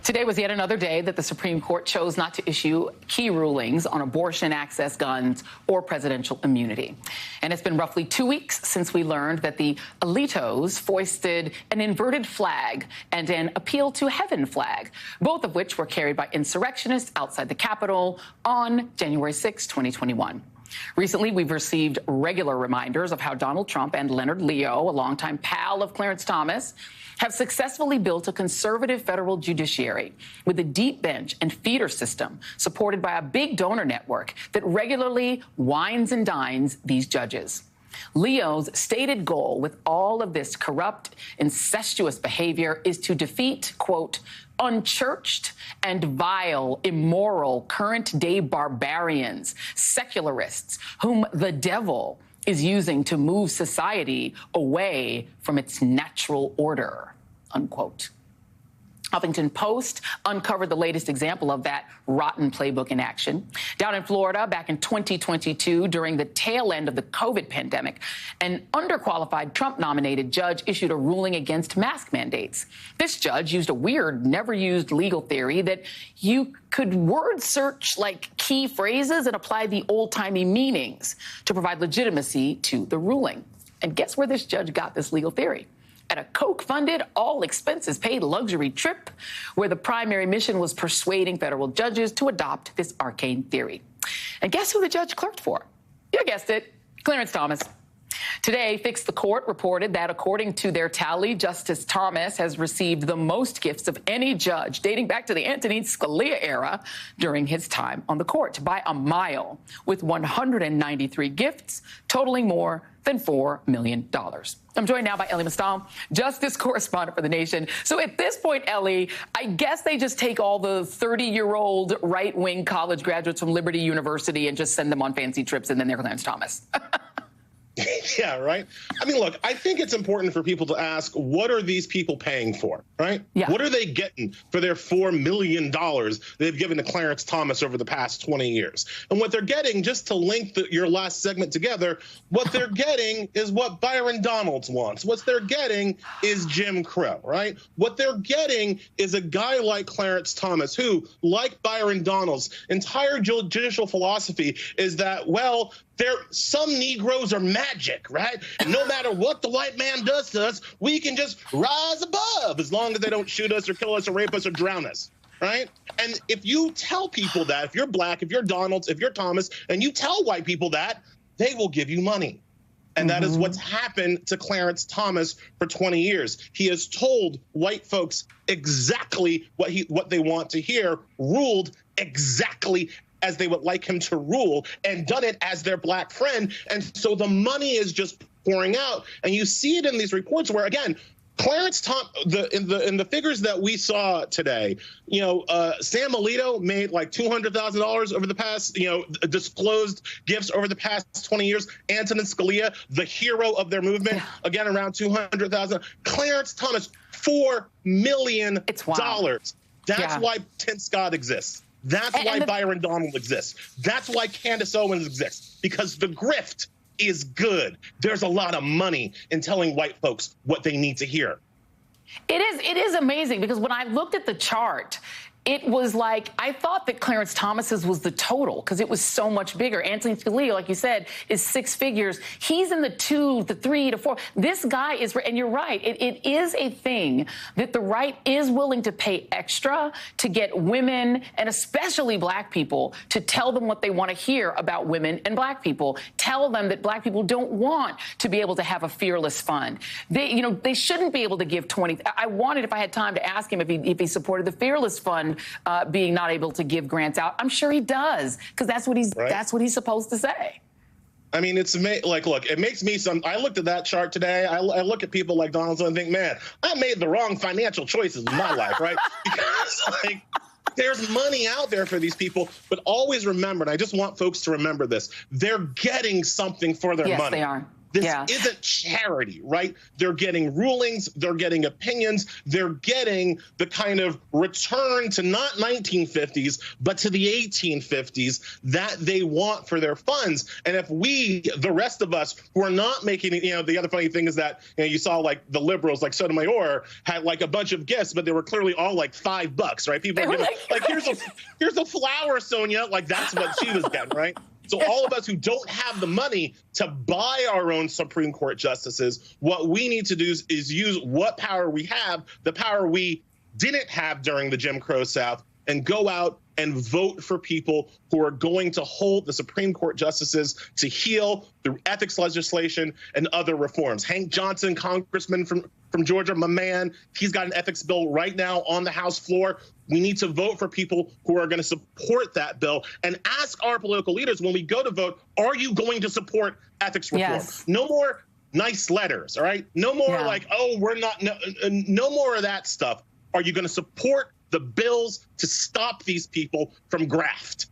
Today was yet another day that the Supreme Court chose not to issue key rulings on abortion, access, guns, or presidential immunity. And it's been roughly 2 weeks since we learned that the Alitos foisted an inverted flag and an appeal to heaven flag, both of which were carried by insurrectionists outside the Capitol on January 6, 2021. Recently, we've received regular reminders of how Donald Trump and Leonard Leo, a longtime pal of Clarence Thomas, have successfully built a conservative federal judiciary with a deep bench and feeder system supported by a big donor network that regularly wines and dines these judges. Leo's stated goal with all of this corrupt, incestuous behavior is to defeat, quote, unchurched and vile, immoral, current-day barbarians, secularists, whom the devil is using to move society away from its natural order, unquote. Huffington Post uncovered the latest example of that rotten playbook in action. Down in Florida, back in 2022, during the tail end of the COVID pandemic, an underqualified Trump-nominated judge issued a ruling against mask mandates. This judge used a weird, never-used legal theory that you could word search like key phrases and apply the old-timey meanings to provide legitimacy to the ruling. And guess where this judge got this legal theory? At a Coke-funded, all-expenses-paid luxury trip where the primary mission was persuading federal judges to adopt this arcane theory. And guess who the judge clerked for? You guessed it, Clarence Thomas. Today, Fix the Court reported that, according to their tally, Justice Thomas has received the most gifts of any judge dating back to the Antonin Scalia era during his time on the court, by a mile, with 193 gifts totaling more than $4 million. I'm joined now by Elie Mystal, justice correspondent for The Nation. So at this point, Elie, I guess they just take all the 30-year-old right-wing college graduates from Liberty University and just send them on fancy trips, and then they're Clarence Thomas. Yeah, right. I mean, look, I think it's important for people to ask, what are these people paying for, right? Yeah. What are they getting for their $4 million they've given to Clarence Thomas over the past 20 years? And what they're getting, just to link your last segment together, what they're getting is what Byron Donalds wants. What they're getting is Jim Crow, right? What they're getting is a guy like Clarence Thomas who, like Byron Donalds, entire judicial philosophy is that, well, some Negroes are magic, right? No matter what the white man does to us, we can just rise above as long as they don't shoot us or kill us or rape us or drown us, right? And if you tell people that, if you're black, if you're Donalds, if you're Thomas, and you tell white people that, they will give you money. And that is what's happened to Clarence Thomas for 20 years. He has told white folks exactly what they want to hear, ruled exactly as they would like him to rule, and done it as their black friend. And so the money is just pouring out. And you see it in these reports where, again, Clarence Thomas, in the figures that we saw today, Sam Alito made like $200,000 over the past, disclosed gifts over the past 20 years. Antonin Scalia, the hero of their movement, again, around $200,000. Clarence Thomas, $4 million. It's wild. That's why Tim Scott exists. That's why Byron Donald exists. That's why Candace Owens exists, because the grift is good. There's a lot of money in telling white folks what they need to hear. It is amazing, because when I looked at the chart, it was like, I thought that Clarence Thomas's was the total because it was so much bigger. Antonin Scalia, like you said, is 6 figures. He's in the 2, the 3 to 4. This guy is, and you're right, it is a thing that the right is willing to pay extra to get women, and especially black people, to tell them what they want to hear about women and black people. Tell them that black people don't want to be able to have a fearless fund. They shouldn't be able to give 20. I wanted, if I had time, to ask him if he supported the fearless fund being not able to give grants out. I'm sure he does, because that's what he's supposed to say. I mean, look, it makes me I looked at that chart today. I look at people like Donaldson and think, man, I made the wrong financial choices in my life, right? Because there's money out there for these people, but always remember, and I just want folks to remember this, they're getting something for their money. Yes, they are. This isn't charity, right? They're getting rulings, they're getting opinions, they're getting the kind of return to not 1950s, but to the 1850s that they want for their funds. And if we, the rest of us, who are not making it, the other funny thing is that you saw like the liberals, like Sotomayor, had like a bunch of gifts, but they were clearly all like $5, right? People are giving like here's a flower, Sonia, like that's what she was getting, right? So all of us who don't have the money to buy our own Supreme Court justices, what we need to do is use what power we have, the power we didn't have during the Jim Crow South, and go out and vote for people who are going to hold the Supreme Court justices to heal through ethics legislation and other reforms. Hank Johnson, Congressman from Georgia, my man, he's got an ethics bill right now on the House floor. We need to vote for people who are going to support that bill and ask our political leaders when we go to vote, are you going to support ethics reform? Yes. No more nice letters, all right? No more like, oh, we're not, no more of that stuff. Are you going to support the bills to stop these people from graft?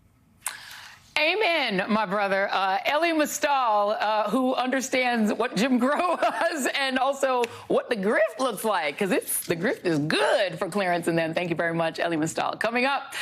Amen, my brother. Elie Mystal, who understands what Jim Crow was and also what the grift looks like, because the grift is good for Clarence and them. Thank you very much, Elie Mystal. Coming up.